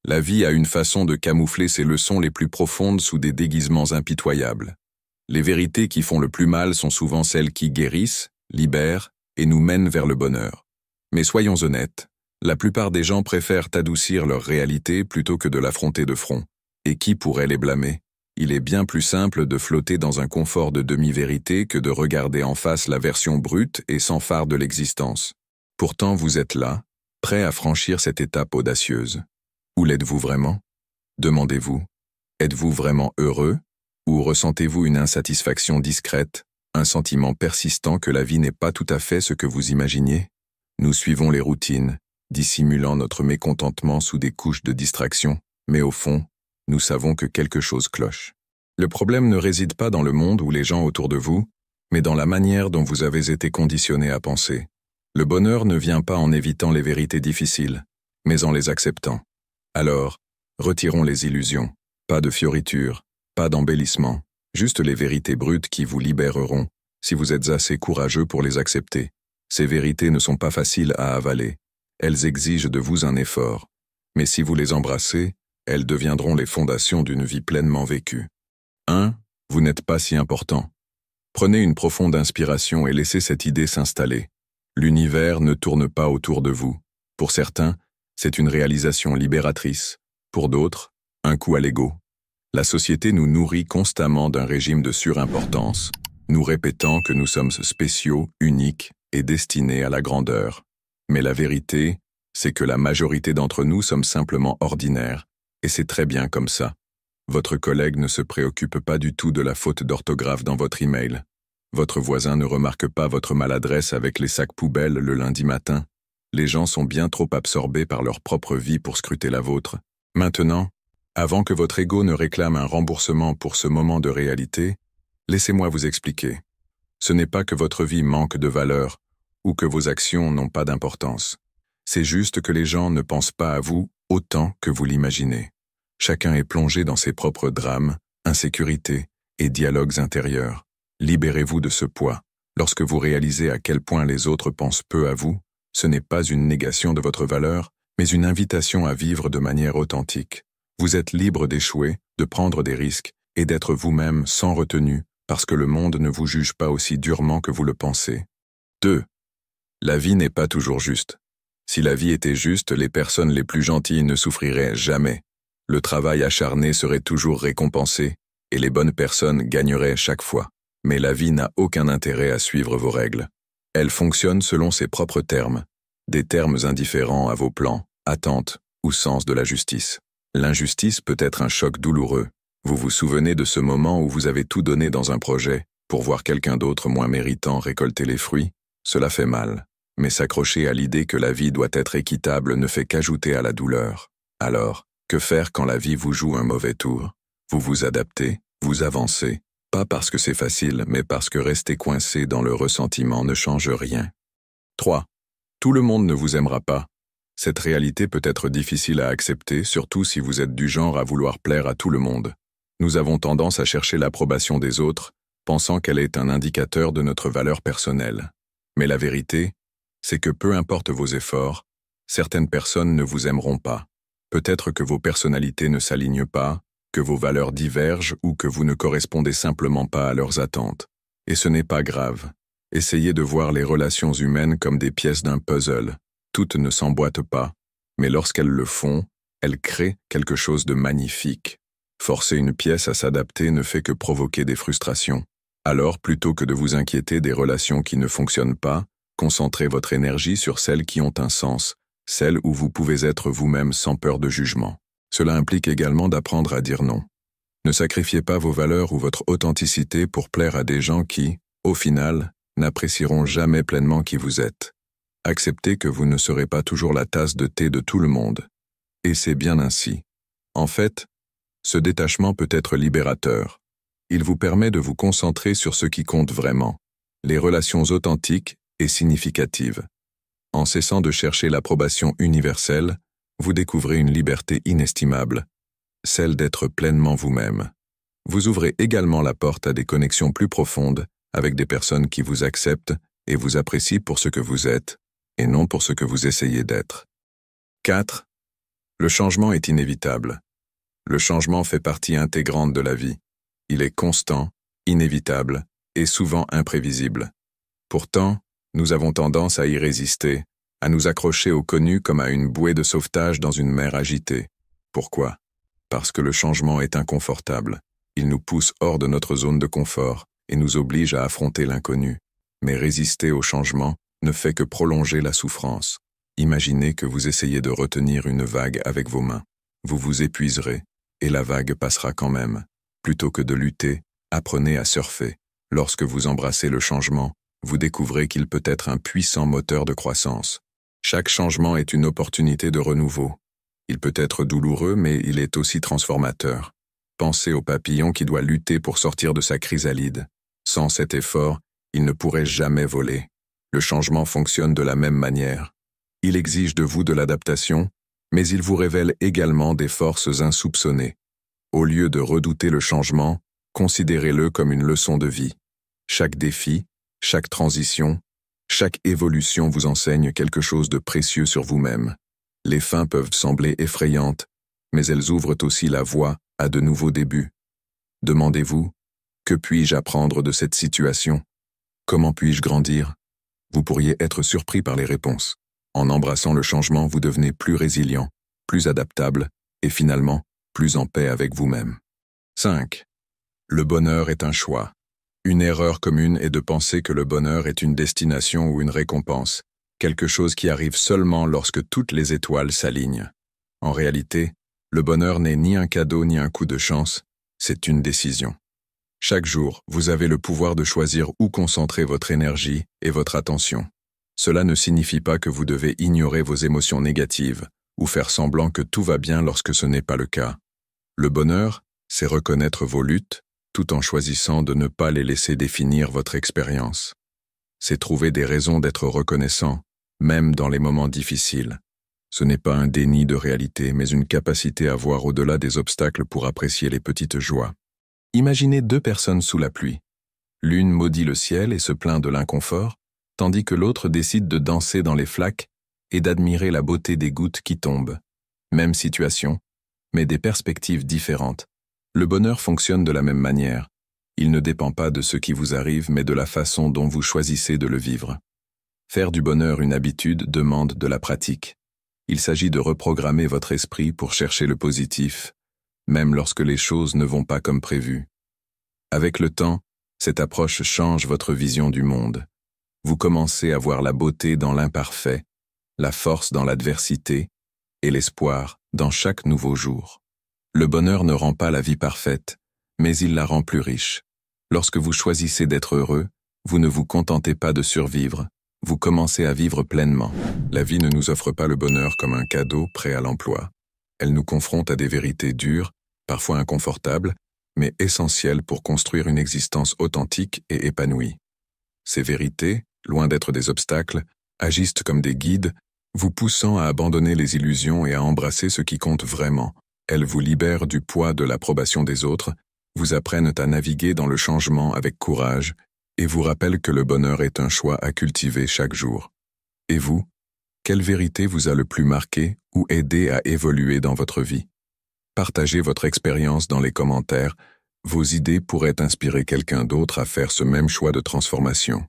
La vie a une façon de camoufler ses leçons les plus profondes sous des déguisements impitoyables. Les vérités qui font le plus mal sont souvent celles qui guérissent, libèrent et nous mènent vers le bonheur. Mais soyons honnêtes, la plupart des gens préfèrent adoucir leur réalité plutôt que de l'affronter de front. Et qui pourrait les blâmer? Il est bien plus simple de flotter dans un confort de demi-vérité que de regarder en face la version brute et sans phare de l'existence. Pourtant vous êtes là, prêt à franchir cette étape audacieuse. Où l'êtes-vous vraiment? Demandez-vous. Êtes-vous vraiment heureux? Ou ressentez-vous une insatisfaction discrète, un sentiment persistant que la vie n'est pas tout à fait ce que vous imaginiez? Nous suivons les routines, dissimulant notre mécontentement sous des couches de distraction, mais au fond, nous savons que quelque chose cloche. Le problème ne réside pas dans le monde ou les gens autour de vous, mais dans la manière dont vous avez été conditionné à penser. Le bonheur ne vient pas en évitant les vérités difficiles, mais en les acceptant. Alors, retirons les illusions, pas de fioritures, pas d'embellissement, juste les vérités brutes qui vous libéreront, si vous êtes assez courageux pour les accepter. Ces vérités ne sont pas faciles à avaler, elles exigent de vous un effort, mais si vous les embrassez, elles deviendront les fondations d'une vie pleinement vécue. 1. Vous n'êtes pas si important. Prenez une profonde inspiration et laissez cette idée s'installer. L'univers ne tourne pas autour de vous. Pour certains, c'est une réalisation libératrice. Pour d'autres, un coup à l'ego. La société nous nourrit constamment d'un régime de surimportance, nous répétant que nous sommes spéciaux, uniques et destinés à la grandeur. Mais la vérité, c'est que la majorité d'entre nous sommes simplement ordinaires, et c'est très bien comme ça. Votre collègue ne se préoccupe pas du tout de la faute d'orthographe dans votre email. Votre voisin ne remarque pas votre maladresse avec les sacs poubelles le lundi matin. Les gens sont bien trop absorbés par leur propre vie pour scruter la vôtre. Maintenant, avant que votre ego ne réclame un remboursement pour ce moment de réalité, laissez-moi vous expliquer. Ce n'est pas que votre vie manque de valeur ou que vos actions n'ont pas d'importance. C'est juste que les gens ne pensent pas à vous autant que vous l'imaginez. Chacun est plongé dans ses propres drames, insécurités et dialogues intérieurs. Libérez-vous de ce poids. Lorsque vous réalisez à quel point les autres pensent peu à vous, ce n'est pas une négation de votre valeur, mais une invitation à vivre de manière authentique. Vous êtes libre d'échouer, de prendre des risques et d'être vous-même sans retenue, parce que le monde ne vous juge pas aussi durement que vous le pensez. 2. La vie n'est pas toujours juste. Si la vie était juste, les personnes les plus gentilles ne souffriraient jamais. Le travail acharné serait toujours récompensé, et les bonnes personnes gagneraient chaque fois. Mais la vie n'a aucun intérêt à suivre vos règles. Elle fonctionne selon ses propres termes, des termes indifférents à vos plans, attentes ou sens de la justice. L'injustice peut être un choc douloureux. Vous vous souvenez de ce moment où vous avez tout donné dans un projet pour voir quelqu'un d'autre moins méritant récolter les fruits? Cela fait mal, mais s'accrocher à l'idée que la vie doit être équitable ne fait qu'ajouter à la douleur. Alors, que faire quand la vie vous joue un mauvais tour? Vous vous adaptez, vous avancez, pas parce que c'est facile, mais parce que rester coincé dans le ressentiment ne change rien. 3. Tout le monde ne vous aimera pas. Cette réalité peut être difficile à accepter, surtout si vous êtes du genre à vouloir plaire à tout le monde. Nous avons tendance à chercher l'approbation des autres, pensant qu'elle est un indicateur de notre valeur personnelle. Mais la vérité, c'est que peu importe vos efforts, certaines personnes ne vous aimeront pas. Peut-être que vos personnalités ne s'alignent pas, que vos valeurs divergent ou que vous ne correspondez simplement pas à leurs attentes. Et ce n'est pas grave. Essayez de voir les relations humaines comme des pièces d'un puzzle. Toutes ne s'emboîtent pas, mais lorsqu'elles le font, elles créent quelque chose de magnifique. Forcer une pièce à s'adapter ne fait que provoquer des frustrations. Alors, plutôt que de vous inquiéter des relations qui ne fonctionnent pas, concentrez votre énergie sur celles qui ont un sens, celles où vous pouvez être vous-même sans peur de jugement. Cela implique également d'apprendre à dire non. Ne sacrifiez pas vos valeurs ou votre authenticité pour plaire à des gens qui, au final, n'apprécieront jamais pleinement qui vous êtes. Acceptez que vous ne serez pas toujours la tasse de thé de tout le monde. Et c'est bien ainsi. En fait, ce détachement peut être libérateur. Il vous permet de vous concentrer sur ce qui compte vraiment, les relations authentiques et significatives. En cessant de chercher l'approbation universelle, vous découvrez une liberté inestimable, celle d'être pleinement vous-même. Vous ouvrez également la porte à des connexions plus profondes avec des personnes qui vous acceptent et vous apprécient pour ce que vous êtes, et non pour ce que vous essayez d'être. 4. Le changement est inévitable. Le changement fait partie intégrante de la vie. Il est constant, inévitable et souvent imprévisible. Pourtant, nous avons tendance à y résister, à nous accrocher au connu comme à une bouée de sauvetage dans une mer agitée. Pourquoi? Parce que le changement est inconfortable. Il nous pousse hors de notre zone de confort et nous oblige à affronter l'inconnu. Mais résister au changement ne fait que prolonger la souffrance. Imaginez que vous essayez de retenir une vague avec vos mains. Vous vous épuiserez et la vague passera quand même. Plutôt que de lutter, apprenez à surfer. Lorsque vous embrassez le changement, vous découvrez qu'il peut être un puissant moteur de croissance. Chaque changement est une opportunité de renouveau. Il peut être douloureux, mais il est aussi transformateur. Pensez au papillon qui doit lutter pour sortir de sa chrysalide. Sans cet effort, il ne pourrait jamais voler. Le changement fonctionne de la même manière. Il exige de vous de l'adaptation, mais il vous révèle également des forces insoupçonnées. Au lieu de redouter le changement, considérez-le comme une leçon de vie. Chaque défi, chaque transition, chaque évolution vous enseigne quelque chose de précieux sur vous-même. Les fins peuvent sembler effrayantes, mais elles ouvrent aussi la voie à de nouveaux débuts. Demandez-vous, que puis-je apprendre de cette situation? Comment puis-je grandir? Vous pourriez être surpris par les réponses. En embrassant le changement, vous devenez plus résilient, plus adaptable et finalement, plus en paix avec vous-même. 5. Le bonheur est un choix. Une erreur commune est de penser que le bonheur est une destination ou une récompense, quelque chose qui arrive seulement lorsque toutes les étoiles s'alignent. En réalité, le bonheur n'est ni un cadeau ni un coup de chance, c'est une décision. Chaque jour, vous avez le pouvoir de choisir où concentrer votre énergie et votre attention. Cela ne signifie pas que vous devez ignorer vos émotions négatives ou faire semblant que tout va bien lorsque ce n'est pas le cas. Le bonheur, c'est reconnaître vos luttes, tout en choisissant de ne pas les laisser définir votre expérience. C'est trouver des raisons d'être reconnaissant, même dans les moments difficiles. Ce n'est pas un déni de réalité, mais une capacité à voir au-delà des obstacles pour apprécier les petites joies. Imaginez deux personnes sous la pluie. L'une maudit le ciel et se plaint de l'inconfort, tandis que l'autre décide de danser dans les flaques et d'admirer la beauté des gouttes qui tombent. Même situation, mais des perspectives différentes. Le bonheur fonctionne de la même manière. Il ne dépend pas de ce qui vous arrive, mais de la façon dont vous choisissez de le vivre. Faire du bonheur une habitude demande de la pratique. Il s'agit de reprogrammer votre esprit pour chercher le positif, même lorsque les choses ne vont pas comme prévu. Avec le temps, cette approche change votre vision du monde. Vous commencez à voir la beauté dans l'imparfait, la force dans l'adversité et l'espoir dans chaque nouveau jour. Le bonheur ne rend pas la vie parfaite, mais il la rend plus riche. Lorsque vous choisissez d'être heureux, vous ne vous contentez pas de survivre, vous commencez à vivre pleinement. La vie ne nous offre pas le bonheur comme un cadeau prêt à l'emploi. Elle nous confronte à des vérités dures, parfois inconfortables, mais essentielles pour construire une existence authentique et épanouie. Ces vérités, loin d'être des obstacles, agissent comme des guides, vous poussant à abandonner les illusions et à embrasser ce qui compte vraiment. Elles vous libèrent du poids de l'approbation des autres, vous apprennent à naviguer dans le changement avec courage et vous rappellent que le bonheur est un choix à cultiver chaque jour. Et vous, quelle vérité vous a le plus marqué ou aidé à évoluer dans votre vie? Partagez votre expérience dans les commentaires, vos idées pourraient inspirer quelqu'un d'autre à faire ce même choix de transformation.